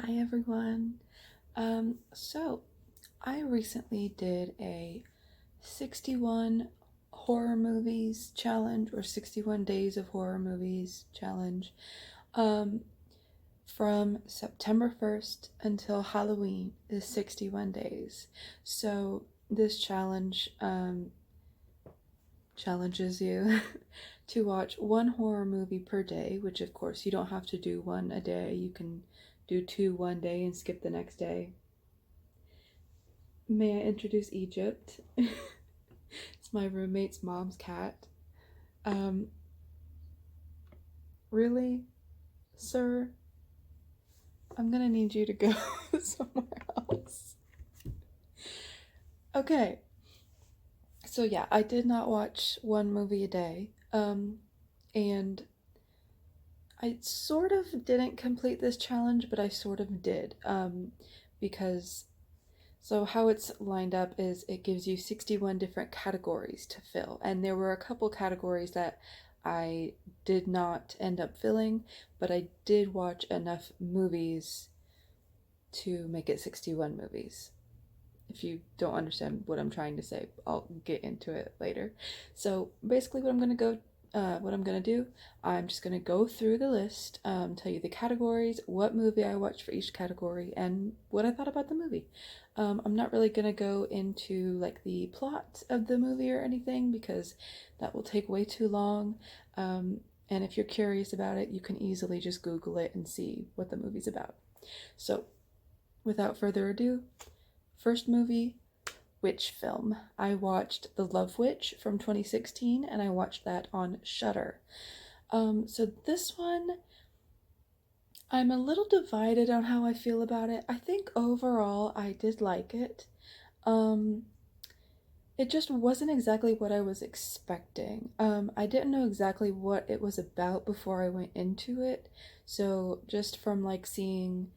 Hi everyone. So I recently did a 61 horror movies challenge or 61 days of horror movies challenge um, from September 1st until Halloween is 61 days. So this challenge challenges you to watch one horror movie per day, which of course you don't have to do one a day. You can do two one day and skip the next day. May I introduce Egypt? It's my roommate's mom's cat. Um, really, sir? I'm gonna need you to go somewhere else. Okay, so yeah, I did not watch one movie a day. And I sort of didn't complete this challenge, but I sort of did. Because so how it's lined up is it gives you 61 different categories to fill, and there were a couple categories that I did not end up filling, but I did watch enough movies to make it 61 movies. If you don't understand what I'm trying to say, I'll get into it later. So basically, what I'm gonna do, I'm just gonna go through the list, tell you the categories, what movie I watched for each category, and what I thought about the movie. I'm not really gonna go into like the plot of the movie or anything because that will take way too long. And if you're curious about it, you can easily just Google it and see what the movie's about. So, without further ado, first movie, witch film. I watched The Love Witch from 2016 and I watched that on Shudder. So this one, I'm a little divided on how I feel about it. I think overall I did like it. Um, it just wasn't exactly what I was expecting. I didn't know exactly what it was about before I went into it. So just from like seeing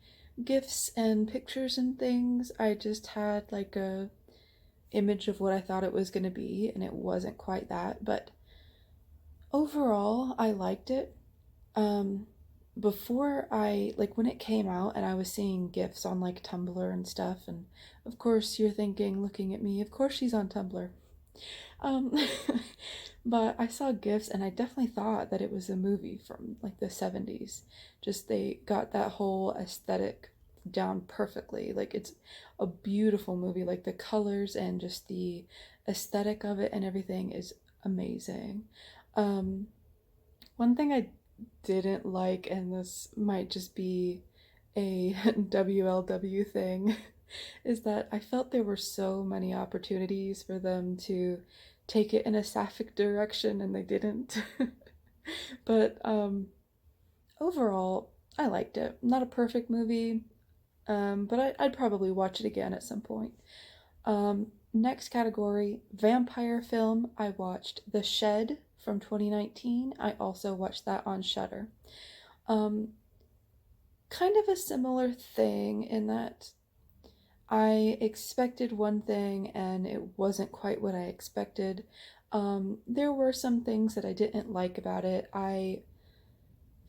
gifs and pictures and things, I just had like a image of what I thought it was going to be, and it wasn't quite that. But overall, I liked it. Um, Before I, like, when it came out and I was seeing GIFs on, like, Tumblr and stuff, and of course you're thinking, looking at me, of course she's on Tumblr. Um, but I saw GIFs and I definitely thought that it was a movie from, like, the 70s. Just they got that whole aesthetic down perfectly. Like, it's a beautiful movie. Like, the colors and just the aesthetic of it and everything is amazing. Um, One thing I didn't like, and this might just be a WLW thing, is that I felt there were so many opportunities for them to take it in a sapphic direction and they didn't. But overall, I liked it. Not a perfect movie, but I'd probably watch it again at some point. Next category, vampire film. I watched The Shed from 2019. I also watched that on Shudder. Um, Kind of a similar thing in that I expected one thing and it wasn't quite what I expected. There were some things that I didn't like about it. I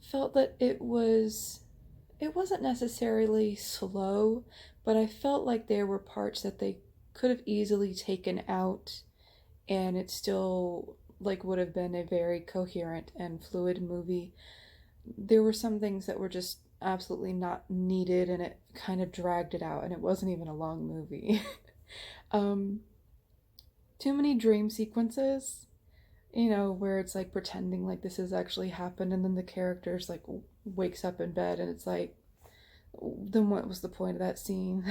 felt that it wasn't necessarily slow, but I felt like there were parts that they could have easily taken out and it still like would have been a very coherent and fluid movie. There were some things that were just absolutely not needed and it kind of dragged it out and it wasn't even a long movie. um Too many dream sequences, where it's like pretending like this has actually happened and then the characters like wakes up in bed and it's like then what was the point of that scene?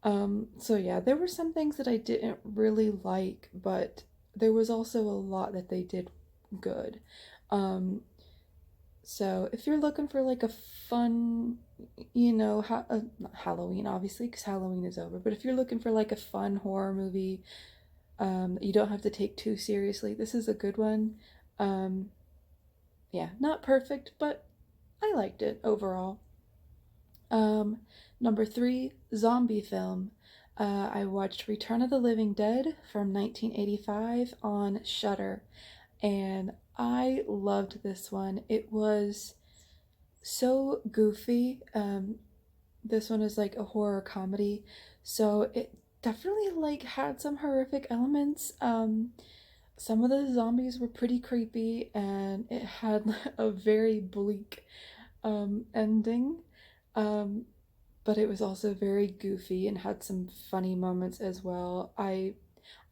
So yeah, there were some things that I didn't really like, but there was also a lot that they did good. Um, so if you're looking for like a fun, not Halloween obviously because Halloween is over, but if you're looking for like a fun horror movie, that you don't have to take too seriously, this is a good one. Um, yeah, not perfect, but I liked it overall. Um, Number three, zombie film. I watched Return of the Living Dead from 1985 on Shudder, and I loved this one. It was so goofy. This one is like a horror comedy, so it definitely like had some horrific elements. Some of the zombies were pretty creepy, and it had a very bleak ending. Um, but it was also very goofy and had some funny moments as well. I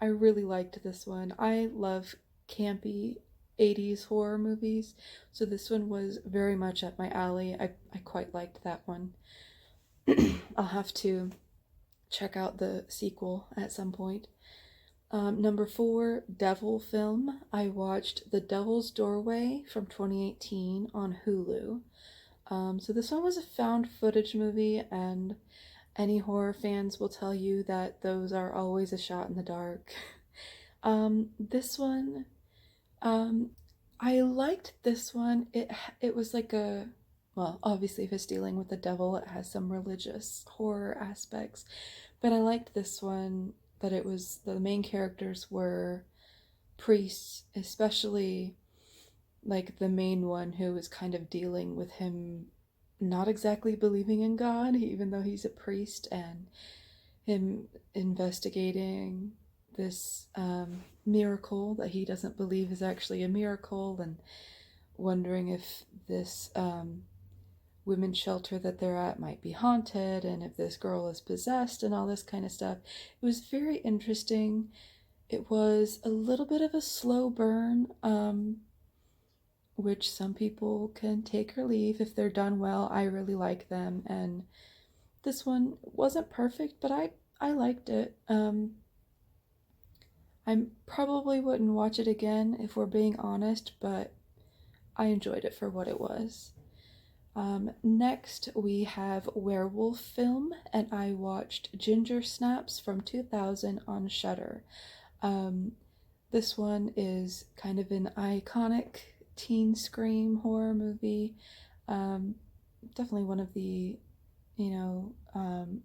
really liked this one. I love campy 80s horror movies, so this one was very much up my alley. I quite liked that one. I'll have to check out the sequel at some point. Number four, Devil Film. I watched The Devil's Doorway from 2018 on Hulu. So this one was a found footage movie, and any horror fans will tell you that those are always a shot in the dark. This one, um, I liked this one. It was like a, well, obviously if it's dealing with the devil, it has some religious horror aspects, but I liked this one that it was the main characters were priests, especially like the main one who was kind of dealing with him not exactly believing in God, even though he's a priest, and him investigating this miracle that he doesn't believe is actually a miracle, and wondering if this women's shelter that they're at might be haunted, and if this girl is possessed, and all this kind of stuff. It was very interesting. It was a little bit of a slow burn, which some people can take or leave if they're done well. I really like them, and this one wasn't perfect, but I liked it. I probably wouldn't watch it again if we're being honest, but I enjoyed it for what it was. Next, we have Werewolf Film, and I watched Ginger Snaps from 2000 on Shudder. Um, this one is kind of an iconic teen scream horror movie. Um, Definitely one of the,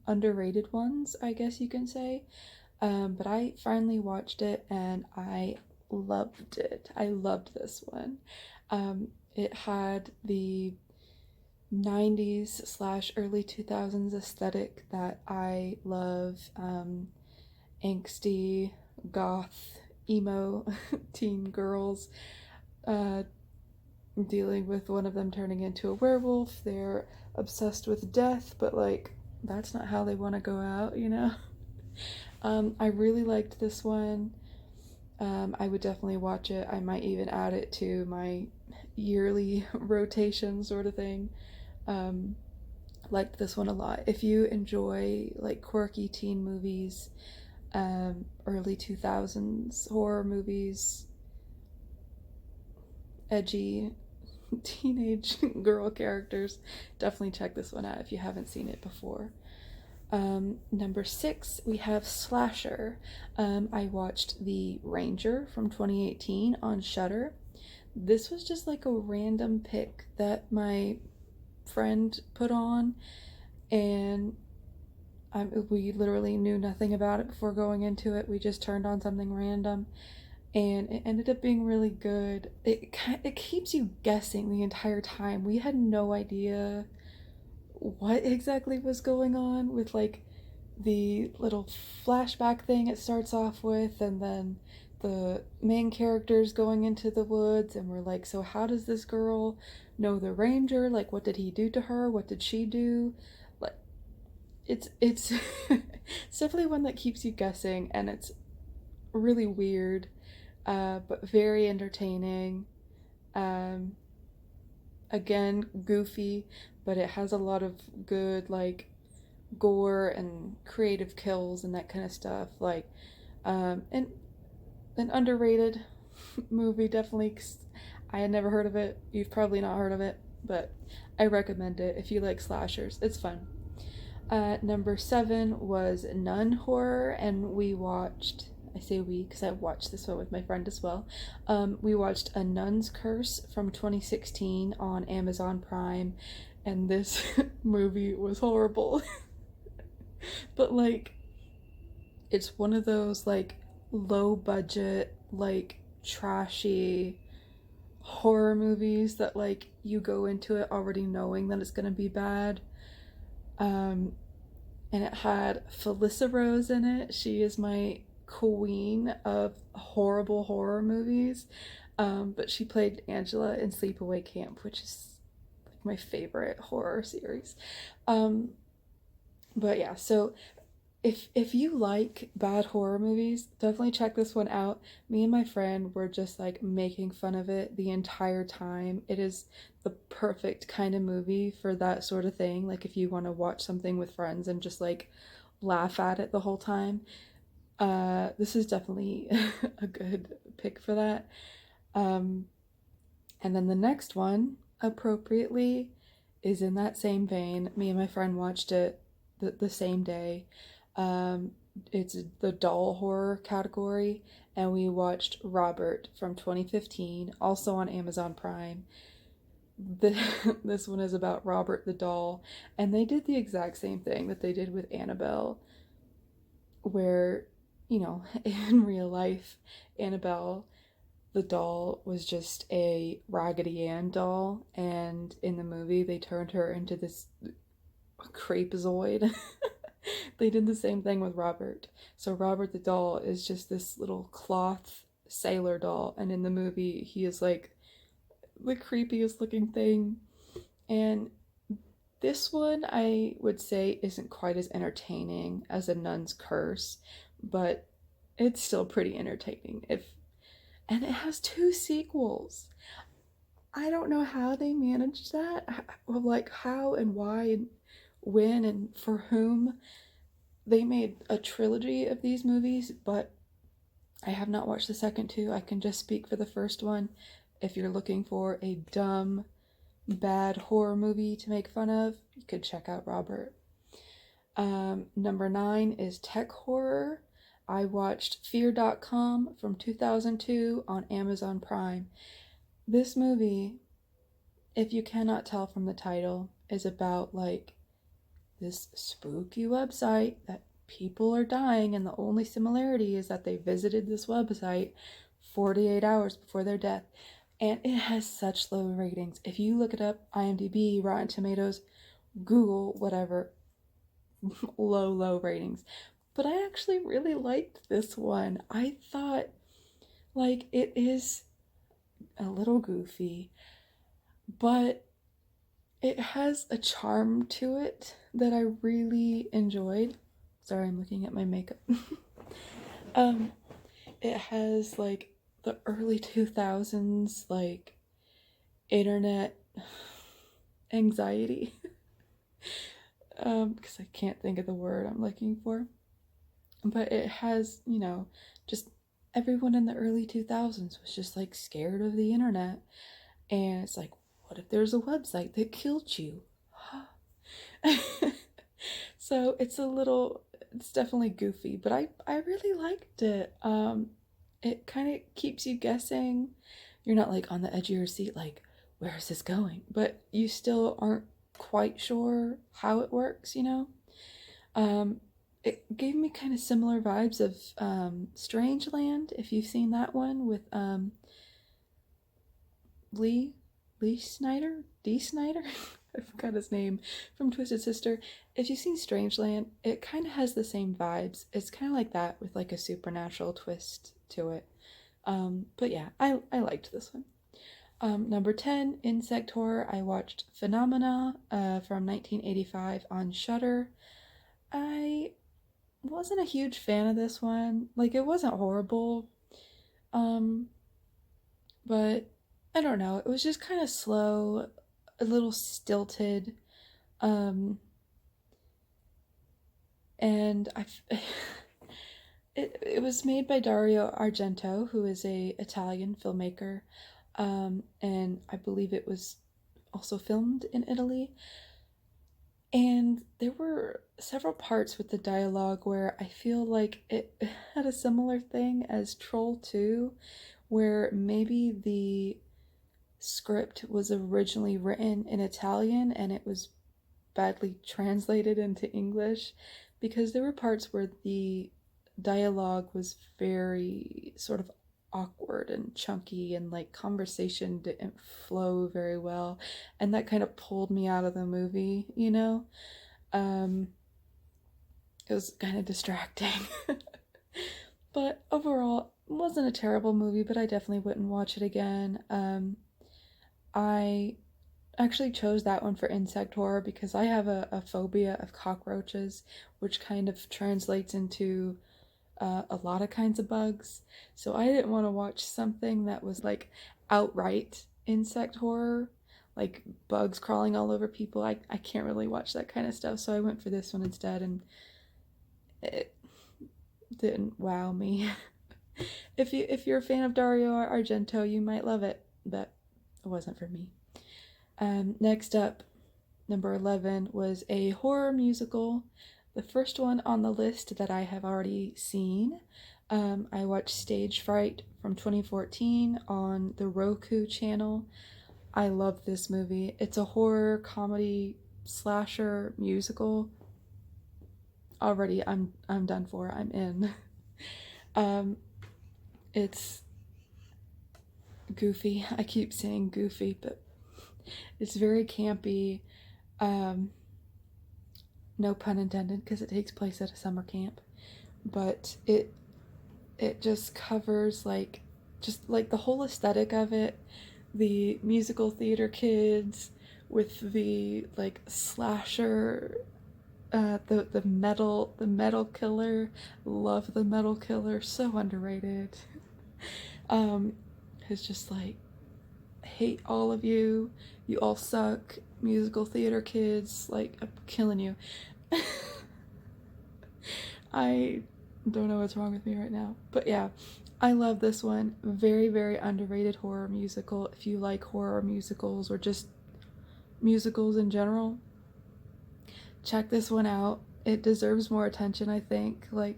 underrated ones, I guess you can say. But I finally watched it and I loved it. I loved this one. It had the 90s slash early 2000s aesthetic that I love. Angsty, goth, emo teen girls uh, dealing with one of them turning into a werewolf. They're obsessed with death, but like, that's not how they want to go out, you know? I really liked this one. I would definitely watch it. I might even add it to my yearly rotation sort of thing. Um, Liked this one a lot. If you enjoy like quirky teen movies, early 2000s horror movies, edgy teenage girl characters, definitely check this one out if you haven't seen it before. Number six, we have Slasher. I watched The Ranger from 2018 on Shudder. This was just like a random pick that my friend put on, and we literally knew nothing about it before going into it. We just turned on something random, and it ended up being really good. It keeps you guessing the entire time. We had no idea what exactly was going on with like the little flashback thing it starts off with, and then the main characters going into the woods, and we're like, so how does this girl know the ranger? Like, what did he do to her? What did she do? Like, it's it's definitely one that keeps you guessing, and it's really weird, but very entertaining. um Again, goofy, but it has a lot of good like gore and creative kills and that kind of stuff. Like, and an underrated movie, definitely. 'Cause I had never heard of it. You've probably not heard of it, but I recommend it if you like slashers. It's fun. Number seven was Nun Horror, and we watched. I say we because I watched this one with my friend as well. We watched A Nun's Curse from 2016 on Amazon Prime, and this movie was horrible. But like, it's one of those like low budget, like trashy horror movies that like you go into it already knowing that it's gonna be bad. Um, and it had Felissa Rose in it. She is my queen of horrible horror movies. But she played Angela in Sleepaway Camp, which is like my favorite horror series. Um, but yeah, so if you like bad horror movies, definitely check this one out. Me and my friend were just like making fun of it the entire time. It is the perfect kind of movie for that sort of thing. Like if you want to watch something with friends and just like laugh at it the whole time. This is definitely a good pick for that. Um, and then the next one, appropriately, is in that same vein. Me and my friend watched it the same day. Um, it's the doll horror category, and we watched Robert from 2015, also on Amazon Prime. The, this one is about Robert the doll, and they did the exact same thing that they did with Annabelle, where, you know, in real life, Annabelle the doll was just a Raggedy Ann doll, and in the movie they turned her into this creepazoid. They did the same thing with Robert. So Robert the doll is just this little cloth sailor doll, and in the movie he is like the creepiest looking thing. And this one I would say isn't quite as entertaining as A Nun's Curse, but it's still pretty entertaining. If and it has two sequels. I don't know how they managed that. Well, like how and why and when and for whom they made a trilogy of these movies, but I have not watched the second two. I can just speak for the first one. If you're looking for a dumb, bad horror movie to make fun of, you could check out Robert. Number 9 is tech horror. I watched Fear.com from 2002 on Amazon Prime. This movie, if you cannot tell from the title, is about like this spooky website that people are dying, and the only similarity is that they visited this website 48 hours before their death. And it has such low ratings. If you look it up, IMDb, Rotten Tomatoes, Google, whatever, low ratings. But I actually really liked this one. I thought, like, it is a little goofy, but it has a charm to it that I really enjoyed. Sorry, I'm looking at my makeup. um, it has like the early 2000s, like internet anxiety. Because I can't think of the word I'm looking for. But it has, you know, just everyone in the early 2000s was just like scared of the internet. And it's like, what if there's a website that killed you? So it's definitely goofy, but I really liked it. It kind of keeps you guessing. You're not like on the edge of your seat, like, where is this going? But you still aren't quite sure how it works, you know? Um, it gave me kind of similar vibes of Strangeland, if you've seen that one with Lee Lee Snyder? D Snyder? I forgot his name from Twisted Sister. If you've seen Strangeland, it kind of has the same vibes. It's kind of like that with like a supernatural twist to it. But yeah, I liked this one. Number 10, insect horror. I watched Phenomena from 1985 on Shudder. I wasn't a huge fan of this one. Like, it wasn't horrible, um, but I don't know. It was just kind of slow, a little stilted, um, and I. It was made by Dario Argento, who is a Italian filmmaker, and I believe it was also filmed in Italy. And there were several parts with the dialogue where I feel like it had a similar thing as Troll 2, where maybe the script was originally written in Italian and it was badly translated into English, because there were parts where the dialogue was very sort of awkward and chunky, and like conversation didn't flow very well, and that kind of pulled me out of the movie, you know. Um, it was kind of distracting. But overall, it wasn't a terrible movie, but I definitely wouldn't watch it again. I actually chose that one for insect horror because I have a phobia of cockroaches, which kind of translates into a lot of kinds of bugs. So I didn't want to watch something that was like outright insect horror, like bugs crawling all over people. I can't really watch that kind of stuff. So I went for this one instead, and it didn't wow me. If you're a fan of Dario Argento, you might love it, but it wasn't for me. Next up, number 11 was a horror musical. The first one on the list that I have already seen. I watched Stage Fright from 2014 on the Roku channel. I love this movie. It's a horror comedy slasher musical. Already I'm done for. I'm in. um it's goofy. I keep saying goofy, but it's very campy. Um no pun intended, because it takes place at a summer camp. But it just covers like just like the whole aesthetic of it, the musical theater kids with the like slasher, the metal killer. Love the metal killer, so underrated. um it's just like, hate all of you, you all suck, musical theater kids, like I'm killing you. I don't know what's wrong with me right now. But yeah, I love this one. Very, very underrated horror musical. If you like horror musicals or just musicals in general, check this one out. It deserves more attention, I think. Like,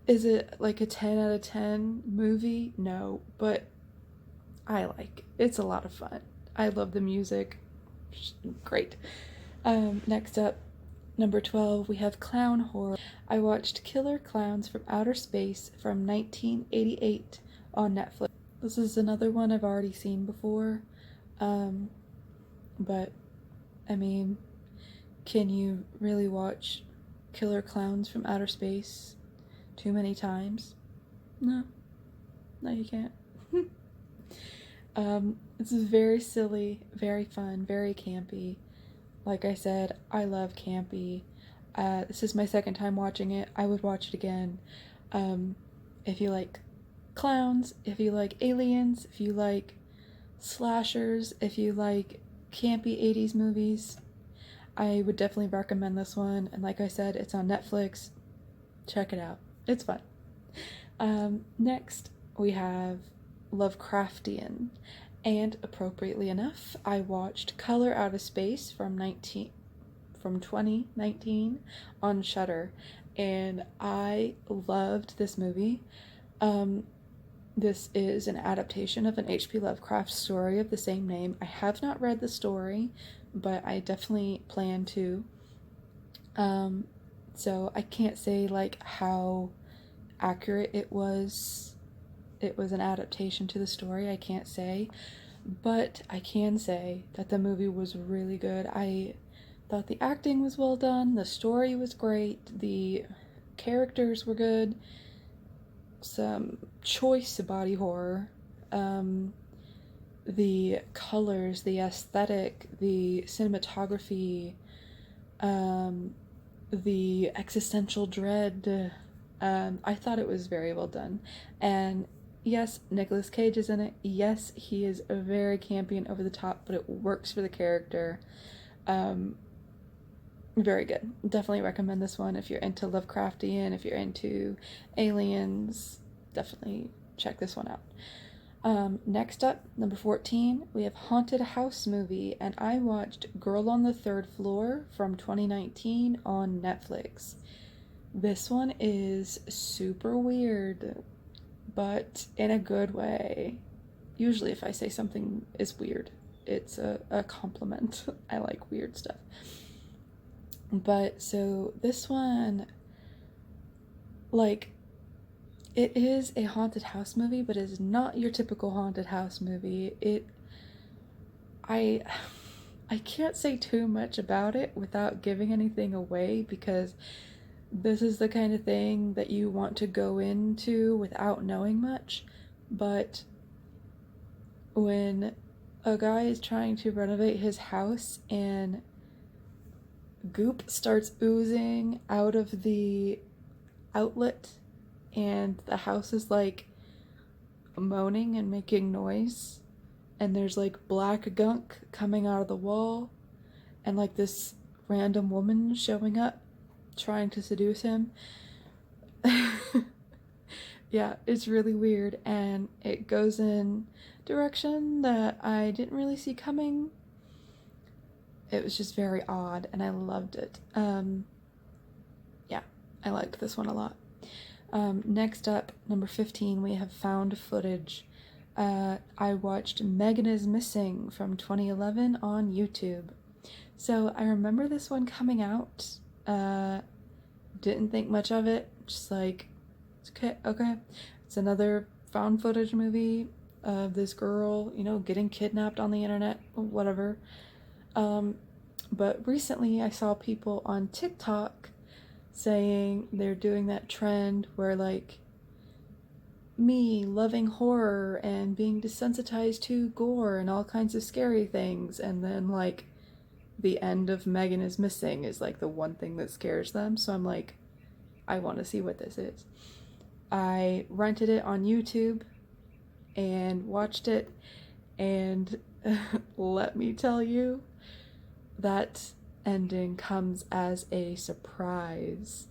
is it like a 10 out of 10 movie? No, but I like it. It's a lot of fun. I love the music. Great. Next up, number 12, we have clown horror. I watched Killer Clowns from Outer Space from 1988 on Netflix. This is another one I've already seen before, but I mean, can you really watch Killer Clowns from Outer Space too many times? No, no, you can't. It's very silly, very fun, very campy. Like I said, I love campy. This is my second time watching it. I would watch it again. If you like clowns, if you like aliens, if you like slashers, if you like campy 80s movies, I would definitely recommend this one. And like I said, it's on Netflix. Check it out. It's fun. Next, we have Lovecraftian. And appropriately enough, I watched Color Out of Space from 2019 on Shudder, and I loved this movie. This is an adaptation of an H.P. Lovecraft story of the same name. I have not read the story, but I definitely plan to. So I can't say like how accurate it was. It was an adaptation to the story, I can't say, but I can say that the movie was really good. I thought the acting was well done, the story was great, the characters were good, some choice body horror, the colors, the aesthetic, the cinematography, the existential dread. I thought it was very well done. And yes, Nicolas Cage is in it. Yes, he is very campy and over the top, but it works for the character. Very good. Definitely recommend this one if you're into Lovecraftian, if you're into aliens. Definitely check this one out. Next up, number 14, we have Haunted House Movie, and I watched Girl on the Third Floor from 2019 on Netflix. This one is super weird, but in a good way. Usually, if I say something is weird, it's a compliment. I like weird stuff. But so this one, like, It is a haunted house movie, but it is not your typical haunted house movie. I I can't say too much about it without giving anything away because this is the kind of thing that you want to go into without knowing much. But when a guy is trying to renovate his house and goop starts oozing out of the outlet and the house is like moaning and making noise and there's like black gunk coming out of the wall and like this random woman showing up trying to seduce him. Yeah, it's really weird and it goes in direction that I didn't really see coming. It was just very odd and I loved it. Yeah, I liked this one a lot. Next up, number 15, we have found footage. I watched Megan is Missing from 2011 on YouTube. So I remember this one coming out. Didn't think much of it. Just like, okay, okay. It's another found footage movie of this girl, getting kidnapped on the internet, whatever. But recently I saw people on TikTok saying they're doing that trend where, like, me loving horror and being desensitized to gore and all kinds of scary things, and then, like, the end of Megan is Missing is, like, the one thing that scares them. So I'm like, I want to see what this is. I rented it on YouTube and watched it, and let me tell you, that ending comes as a surprise.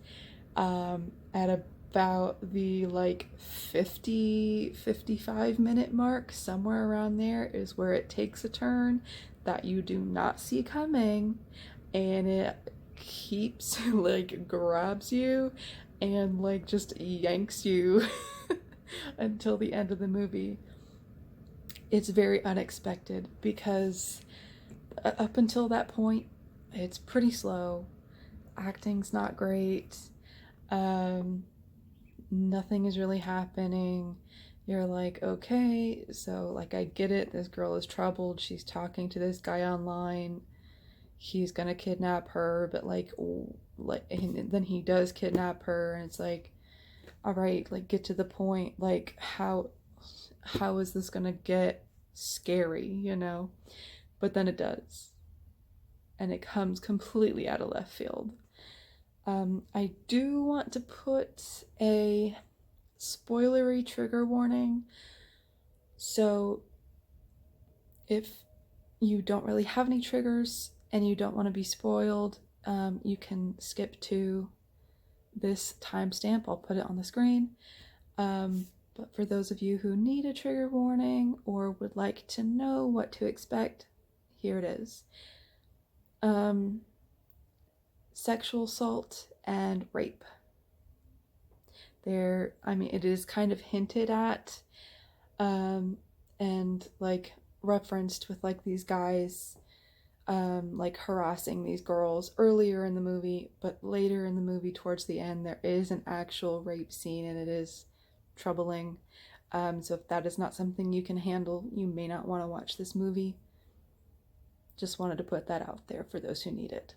At about the like 50-55 minute mark, somewhere around there, is where it takes a turn that you do not see coming, and it keeps like grabs you and like just yanks you until the end of the movie. It's very unexpected because up until that point, it's pretty slow. Acting's not great. Um, Nothing is really happening. You're like, okay, so like I get it. This girl is troubled. She's talking to this guy online. He's gonna kidnap her, but like, and then he does kidnap her, and it's like, all right, like get to the point. Like how is this gonna get scary? But then it does, and it comes completely out of left field. I do want to put a spoilery trigger warning. So, if you don't really have any triggers and you don't want to be spoiled, you can skip to this timestamp. I'll put it on the screen. But for those of you who need a trigger warning or would like to know what to expect, here it is. Sexual assault and rape. It is kind of hinted at, and like referenced with like these guys, like harassing these girls earlier in the movie, but later in the movie, towards the end, there is an actual rape scene and it is troubling. So if that is not something you can handle, you may not want to watch this movie. Just wanted to put that out there for those who need it.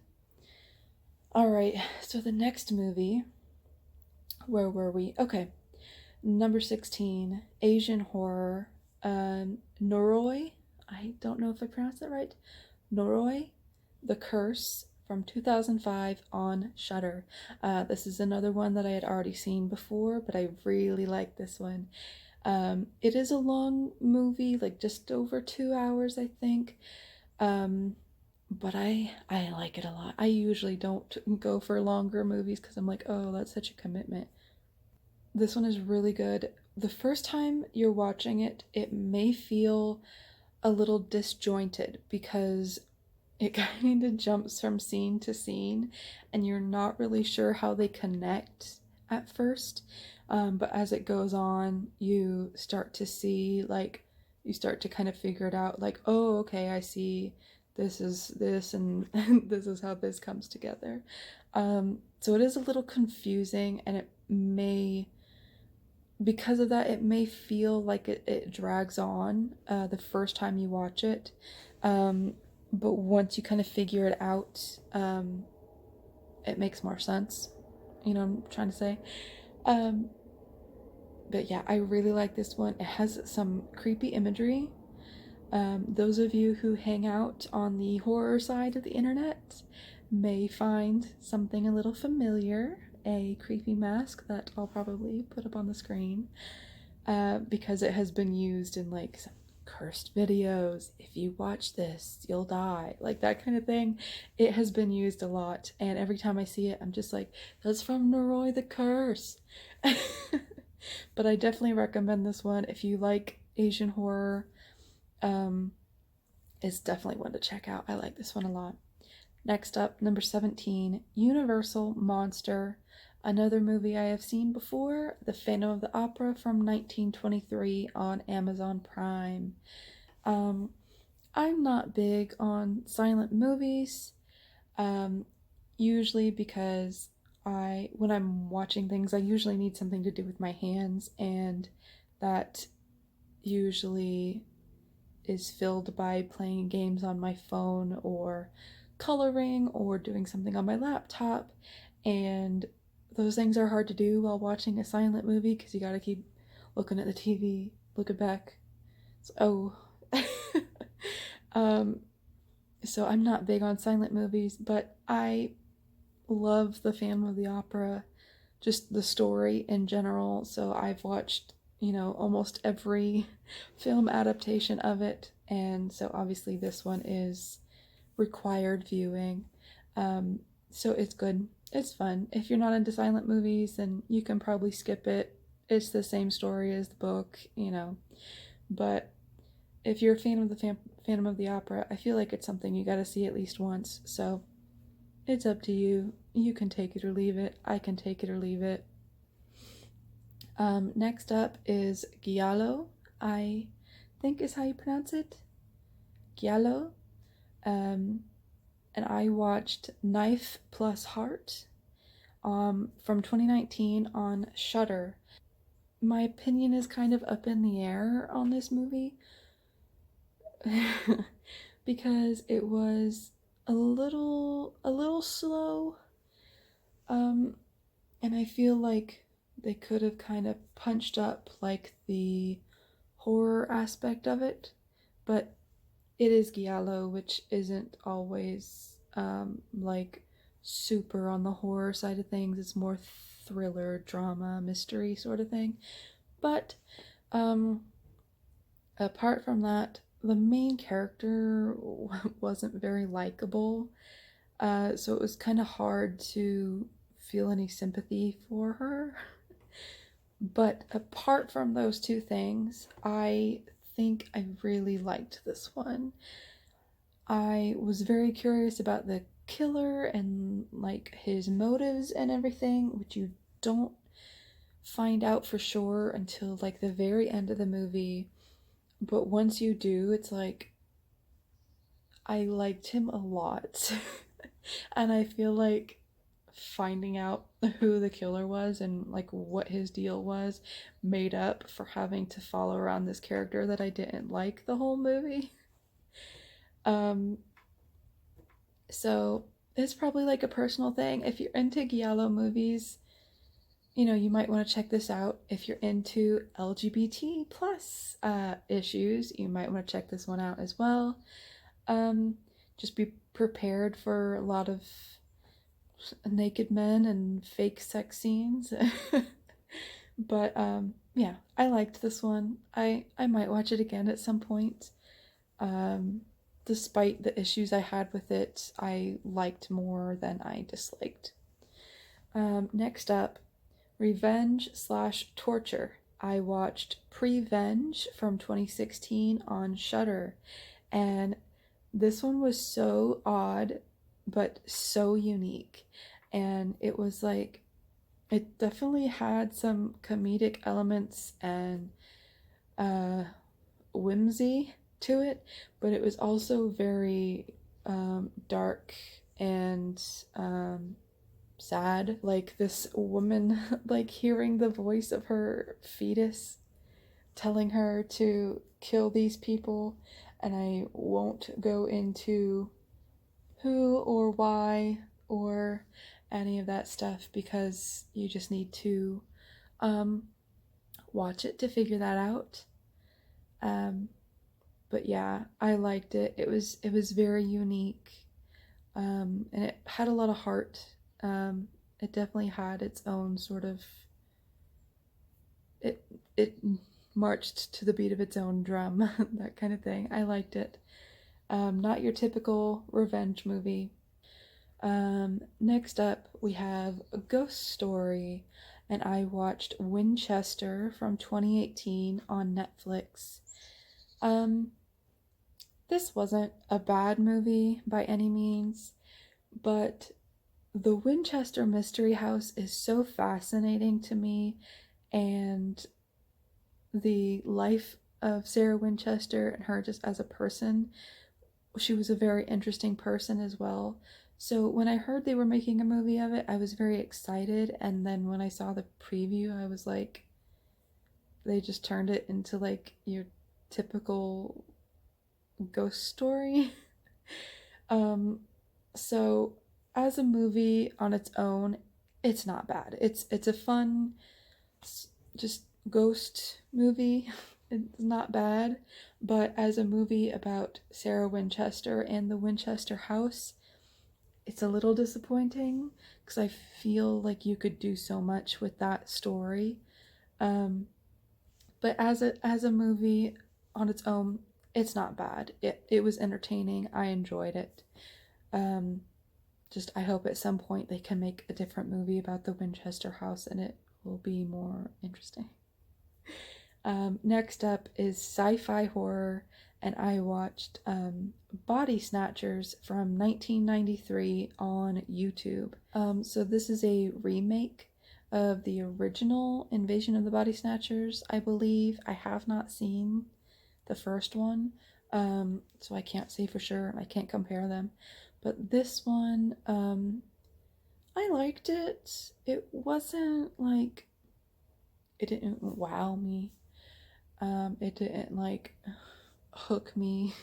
All right, so the next movie, where were we? Okay, number 16, Asian horror. Noroi, I don't know if I pronounced that right. Noroi, The Curse from 2005 on Shudder. This is another one that I had already seen before, but I really like this one. It is a long movie, like just over 2 hours, I think. But I like it a lot. I usually don't go for longer movies because I'm like, oh, that's such a commitment. This one is really good. The first time you're watching it, it may feel a little disjointed because it kind of jumps from scene to scene and you're not really sure how they connect at first. But as it goes on, you start to see, like, you start to kind of figure it out, like, oh, okay, I see this is this and this is how this comes together. So it is a little confusing and it may because of that, it may feel like it drags on the first time you watch it. Um, but once you kind of figure it out, it makes more sense. You know what I'm trying to say? Um, but yeah, I really like this one. It has some creepy imagery. Those of you who hang out on the horror side of the internet may find something a little familiar, a creepy mask that I'll probably put up on the screen, because it has been used in like some cursed videos. If you watch this, you'll die, like that kind of thing. It has been used a lot, and every time I see it, I'm just like, that's from Noroi the Curse. But I definitely recommend this one if you like Asian horror. Um, it's definitely one to check out. I like this one a lot. Next up, number 17, Universal Monster. Another movie I have seen before, The Phantom of the Opera from 1923 on Amazon Prime. Um, I'm not big on silent movies, um, usually because when I'm watching things, I usually need something to do with my hands, and that usually is filled by playing games on my phone or coloring or doing something on my laptop. And those things are hard to do while watching a silent movie because you gotta keep looking at the TV, looking back. So, um, so I'm not big on silent movies, but I love The Phantom of the Opera, just the story in general. So I've watched, almost every film adaptation of it. And so obviously this one is required viewing. Um, so it's good. It's fun. If you're not into silent movies, then you can probably skip it. It's the same story as the book. But if you're a fan of the Phantom of the Opera, I feel like it's something you got to see at least once. So it's up to you. You can take it or leave it. I can take it or leave it. Next up is Giallo, I think is how you pronounce it. Giallo. Um, and I watched Knife Plus Heart from 2019 on Shudder. My opinion is kind of up in the air on this movie because it was a little slow. Um, and I feel like they could have kind of punched up like the horror aspect of it, but it is Giallo, which isn't always like super on the horror side of things. It's more thriller, drama, mystery sort of thing. But um, apart from that, the main character wasn't very likable. So it was kind of hard to feel any sympathy for her. But apart from those two things, I think I really liked this one. I was very curious about the killer and like his motives and everything, which you don't find out for sure until like the very end of the movie. But once you do, it's like I liked him a lot. And I feel like finding out who the killer was and like what his deal was made up for having to follow around this character that I didn't like the whole movie. Um so it's probably like a personal thing. If you're into Giallo movies, you might want to check this out. If you're into LGBT plus issues, you might want to check this one out as well. Um, just be prepared for a lot of naked men and fake sex scenes. But yeah, I liked this one. I might watch it again at some point. Um, Despite the issues I had with it, I liked more than I disliked. Next up, Revenge slash Torture. I watched Prevenge from 2016 on Shudder, and this one was so odd but so unique. And it was like, it definitely had some comedic elements and uh, whimsy to it, but it was also very dark and sad. Like this woman, like hearing the voice of her fetus telling her to kill these people, and I won't go into who or why or any of that stuff because you just need to um, watch it to figure that out. Um, but yeah, I liked it. It was very unique, and it had a lot of heart. It definitely had its own sort of it it marched to the beat of its own drum, that kind of thing. I liked it. Not your typical revenge movie. Next up, we have a Ghost Story, and I watched Winchester from 2018 on Netflix. Um, this wasn't a bad movie by any means, but the Winchester Mystery House is so fascinating to me, and the life of Sarah Winchester and her just as a person, she was a very interesting person as well. So when I heard they were making a movie of it, I was very excited. And then when I saw the preview, I was like, they just turned it into like your typical ghost story. um, so as a movie on its own, it's not bad. It's a fun, just ghost movie. It's not bad, but as a movie about Sarah Winchester and the Winchester house, it's a little disappointing because I feel like you could do so much with that story. Um, but as a movie on its own, it's not bad. It was entertaining. I enjoyed it. Um, just I hope at some point they can make a different movie about the Winchester house and it will be more interesting. Next up is sci-fi horror, and I watched Body Snatchers from 1993 on YouTube. So this is a remake of the original Invasion of the Body Snatchers, I believe. I have not seen the first one, so I can't say for sure. I can't compare them. But this one, I liked it. It wasn't like, it didn't wow me. It didn't like hook me.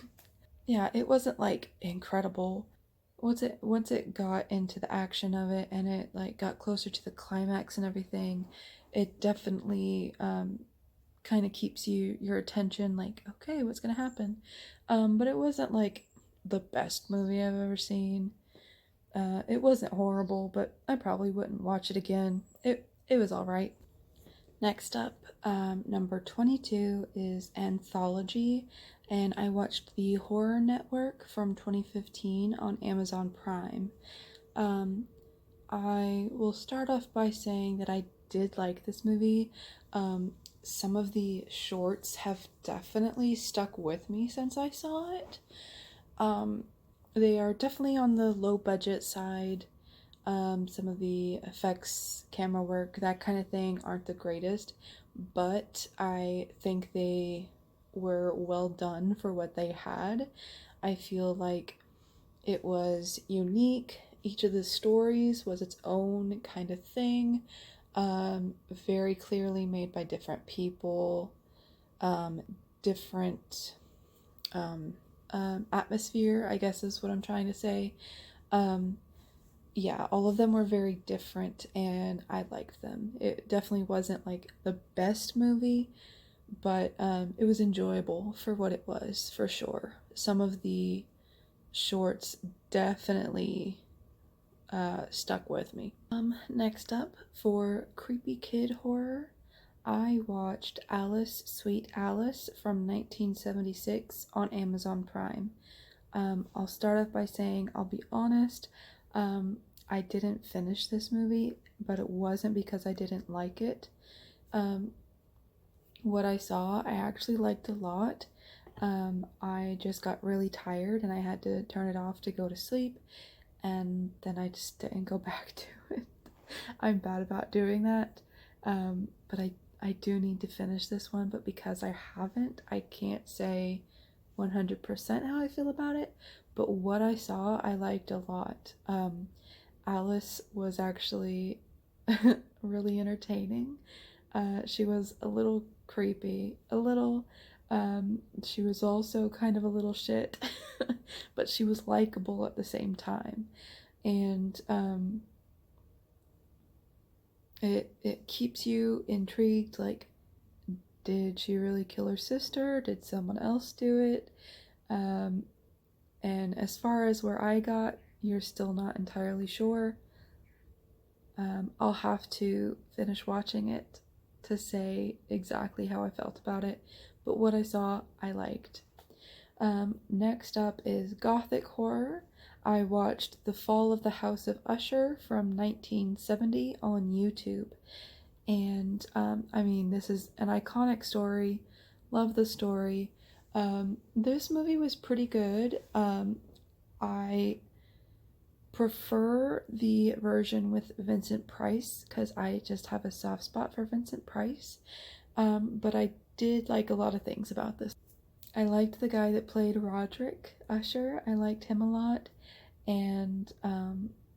Yeah, it wasn't like incredible. Once it got into the action of it and it like got closer to the climax and everything, it definitely kind of keeps your attention like, okay, what's gonna happen? But it wasn't like the best movie I've ever seen. It wasn't horrible, but I probably wouldn't watch it again. It was all right. Next up, number 22 is Anthology, and I watched The Horror Network from 2015 on Amazon Prime. Um, I will start off by saying that I did like this movie. Some of the shorts have definitely stuck with me since I saw it. Um, they are definitely on the low budget side. Some of the effects, camera work, that kind of thing aren't the greatest, but I think they were well done for what they had. I feel like it was unique. Each of the stories was its own kind of thing, very clearly made by different people, um, different atmosphere, I guess is what I'm trying to say. Um, yeah, all of them were very different and I liked them. It definitely wasn't like the best movie, but it was enjoyable for what it was, for sure. Some of the shorts definitely stuck with me. Next up, for creepy kid horror, I watched Alice, Sweet Alice from 1976 on Amazon Prime. I'll start off by saying, I'll be honest, um, I didn't finish this movie, but it wasn't because I didn't like it. Um, what I saw, I actually liked a lot. I just got really tired and I had to turn it off to go to sleep, and then I just didn't go back to it. I'm bad about doing that, but I do need to finish this one, but because I haven't, I can't say 100% how I feel about it, but what I saw, I liked a lot. Alice was actually really entertaining. She was a little creepy, a little. She was also kind of a little shit, but she was likable at the same time. And it keeps you intrigued. Like, did she really kill her sister? Did someone else do it? Um, and as far as where I got, you're still not entirely sure. I'll have to finish watching it to say exactly how I felt about it, but what I saw, I liked. Next up is Gothic horror. I watched The Fall of the House of Usher from 1970 on YouTube. And I mean, this is an iconic story. Love the story. This movie was pretty good. I prefer the version with Vincent Price because I just have a soft spot for Vincent Price. But I did like a lot of things about this. I liked the guy that played Roderick Usher. I liked him a lot. And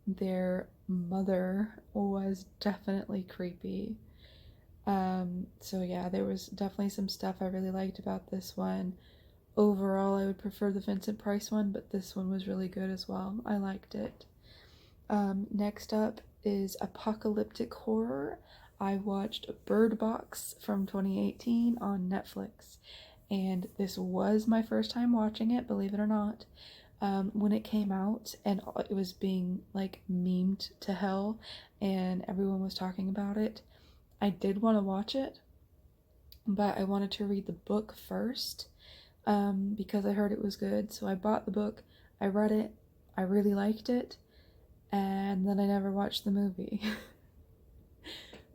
their mother was definitely creepy. So yeah, there was definitely some stuff I really liked about this one. Overall, I would prefer the Vincent Price one, but this one was really good as well. I liked it. Next up is apocalyptic horror. I watched Bird Box from 2018 on Netflix, and this was my first time watching it, believe it or not. When it came out and it was being like memed to hell and everyone was talking about it, I did want to watch it, but I wanted to read the book first because I heard it was good. So I bought the book, I read it, I really liked it, and then I never watched the movie.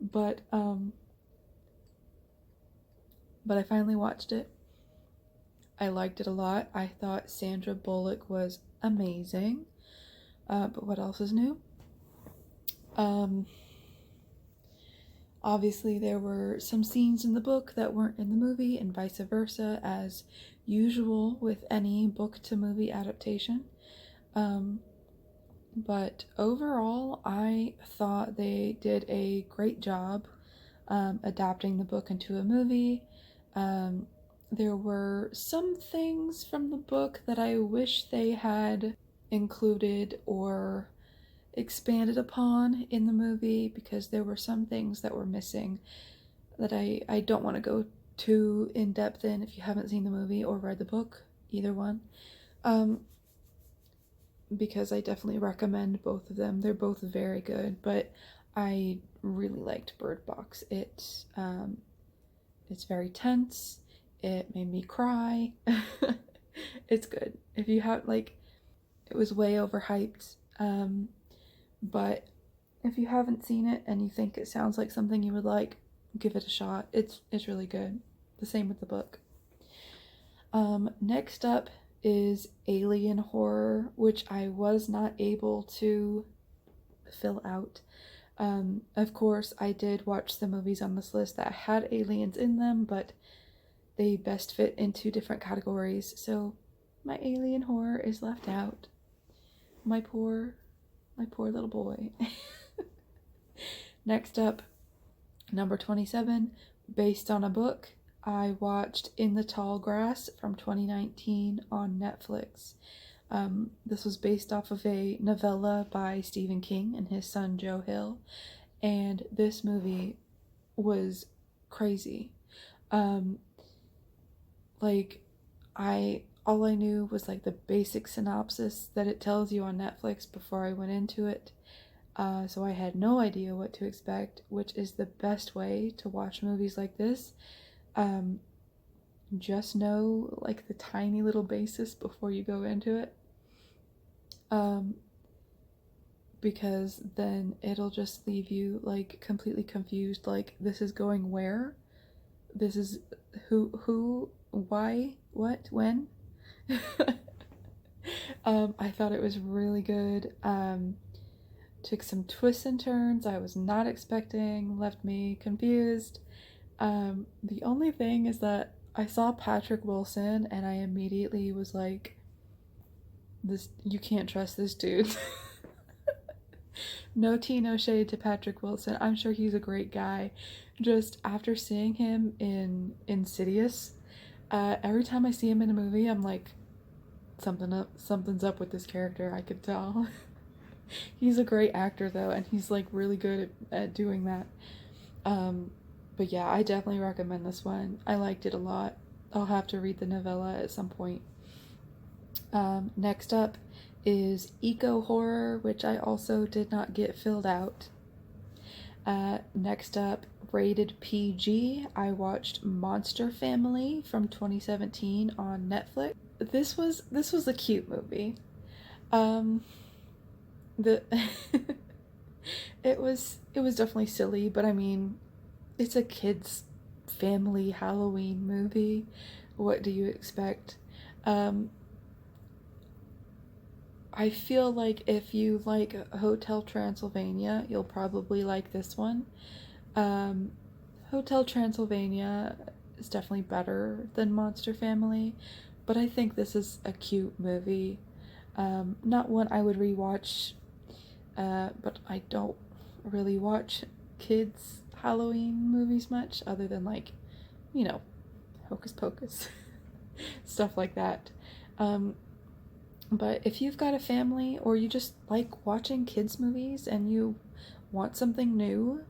but I finally watched it. I liked it a lot. I thought Sandra Bullock was amazing. But what else is new? Obviously, there were some scenes in the book that weren't in the movie, and vice versa, as usual with any book to movie adaptation. But overall, I thought they did a great job adapting the book into a movie. There were some things from the book that I wish they had included or expanded upon in the movie because there were some things that were missing that I don't want to go too in depth in if you haven't seen the movie or read the book, either one. Because I definitely recommend both of them. They're both very good, but I really liked Bird Box. It's very tense. It made me cry. It's good. If you have like, it was way overhyped. But if you haven't seen it and you think it sounds like something you would like, give it a shot. It's really good. The same with the book. Next up is alien horror, which I was not able to fill out. Of course, I did watch the movies on this list that had aliens in them, but they best fit into different categories, so my alien horror is left out. My poor little boy. Next up, number 27, based on a book, I watched In the Tall Grass from 2019 on Netflix. This was based off of a novella by Stephen King and his son Joe Hill, and this movie was crazy. Like, all I knew was like the basic synopsis that it tells you on Netflix before I went into it. So I had no idea what to expect, which is the best way to watch movies like this. Just know like the tiny little basis before you go into it. Because then it'll just leave you like completely confused, like this is going where? This is who, why, what, when? I thought it was really good. Took some twists and turns I was not expecting, left me confused. The only thing is that I saw Patrick Wilson and I immediately was like, this, you can't trust this dude. No tea, no shade to Patrick Wilson. I'm sure he's a great guy. Just after seeing him in Insidious, every time I see him in a movie, I'm like, something's up with this character. I could tell. He's a great actor though, and he's like really good at doing that. Um, but yeah, I definitely recommend this one. I liked it a lot. I'll have to read the novella at some point. Next up is Eco Horror, which I also did not get filled out. Next up, rated PG. I watched Monster Family from 2017 on Netflix. This was a cute movie. Um, the it was definitely silly, but I mean, it's a kids family Halloween movie. What do you expect? Um, I feel like if you like Hotel Transylvania, you'll probably like this one. Um, Hotel Transylvania is definitely better than Monster Family, but I think this is a cute movie. Not one I would rewatch, but I don't really watch kids' Halloween movies much, other than like, you know, Hocus Pocus, stuff like that. Um, but if you've got a family or you just like watching kids' movies and you want something new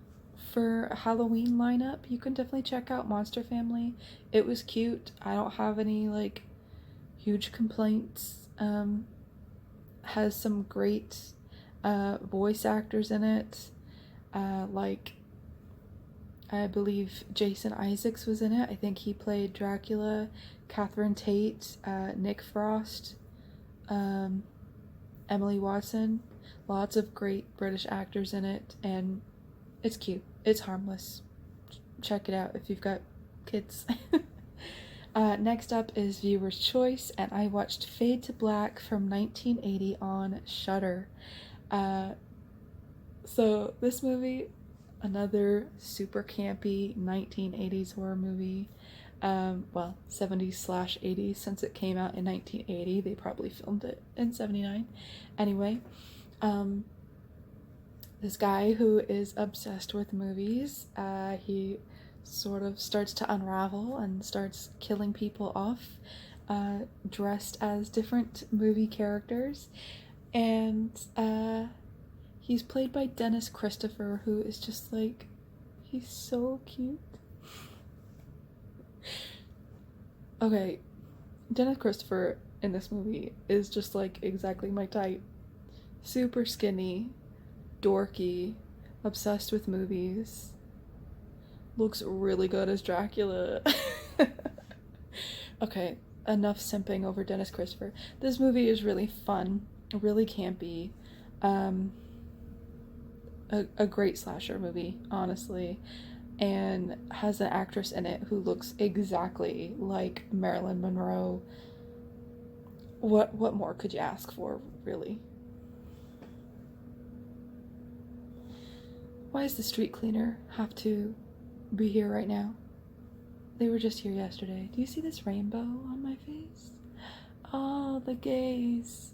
for a Halloween lineup, you can definitely check out Monster Family. It was cute. I don't have any like huge complaints. Has some great voice actors in it. Like I believe Jason Isaacs was in it. I think he played Dracula. Catherine Tate, Nick Frost, um, Emily Watson. Lots of great British actors in it, and it's cute. It's harmless. Check it out if you've got kids. Next up is Viewer's Choice, and I watched Fade to Black from 1980 on Shudder. Uh, so this movie, another super campy 1980s horror movie. Well, 70s/80s, since it came out in 1980. They probably filmed it in 79. Anyway, um, this guy who is obsessed with movies, he sort of starts to unravel and starts killing people off, dressed as different movie characters. And he's played by Dennis Christopher, who is just like, he's so cute. Okay, Dennis Christopher in this movie is just like exactly my type. Super skinny, dorky, obsessed with movies. Looks really good as Dracula. Okay, enough simping over Dennis Christopher. This movie is really fun, really campy. Um, a great slasher movie, honestly, and has an actress in it who looks exactly like Marilyn Monroe. What more could you ask for, really? Why does the street cleaner have to be here right now? They were just here yesterday. Do you see this rainbow on my face? Oh, the gays.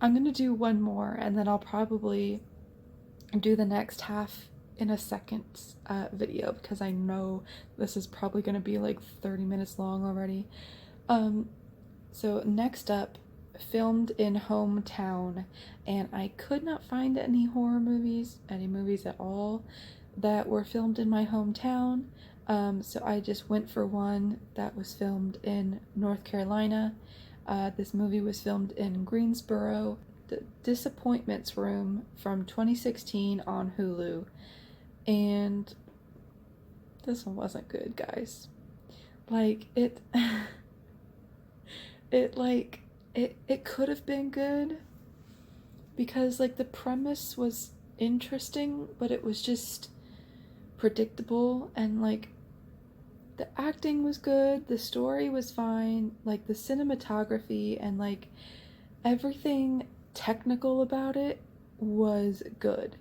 I'm gonna do one more and then I'll probably do the next half in a second video, because I know this is probably gonna be like 30 minutes long already. So next up, filmed in hometown, and I could not find any horror movies, any movies at all that were filmed in my hometown. So I just went for one that was filmed in North Carolina. This movie was filmed in Greensboro. The Disappointments Room from 2016 on Hulu. And this one wasn't good, guys. Like, it could have been good, because like the premise was interesting, but it was just predictable, and like the acting was good, the story was fine, like the cinematography and like everything technical about it was good.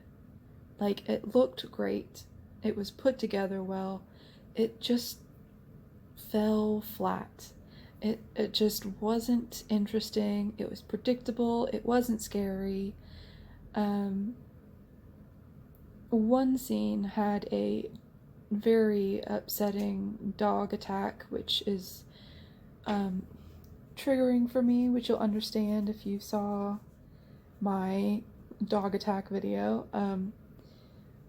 Like it looked great. It was put together well. It just fell flat. It just wasn't interesting. It was predictable. It wasn't scary. Um one scene had a very upsetting dog attack, which is triggering for me, which you'll understand if you saw my dog attack video.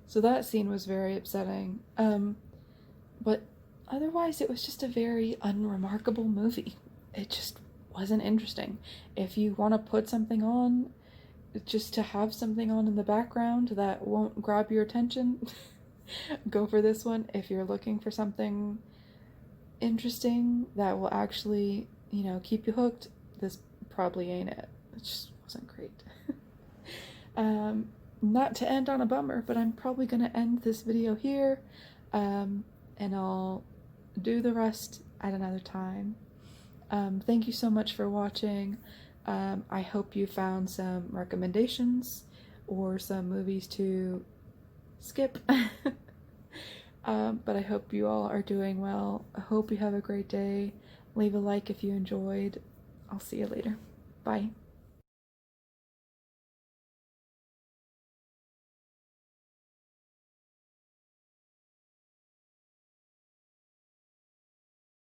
So that scene was very upsetting. But otherwise, it was just a very unremarkable movie. It just wasn't interesting. If you want to put something on just to have something on in the background that won't grab your attention, go for this one. If you're looking for something interesting that will actually, keep you hooked, this probably ain't it. It just wasn't great. Not to end on a bummer, but I'm probably going to end this video here, and I'll do the rest at another time. Thank you so much for watching. I hope you found some recommendations or some movies to skip. But I hope you all are doing well. I hope you have a great day. Leave a like if you enjoyed. I'll see you later. Bye.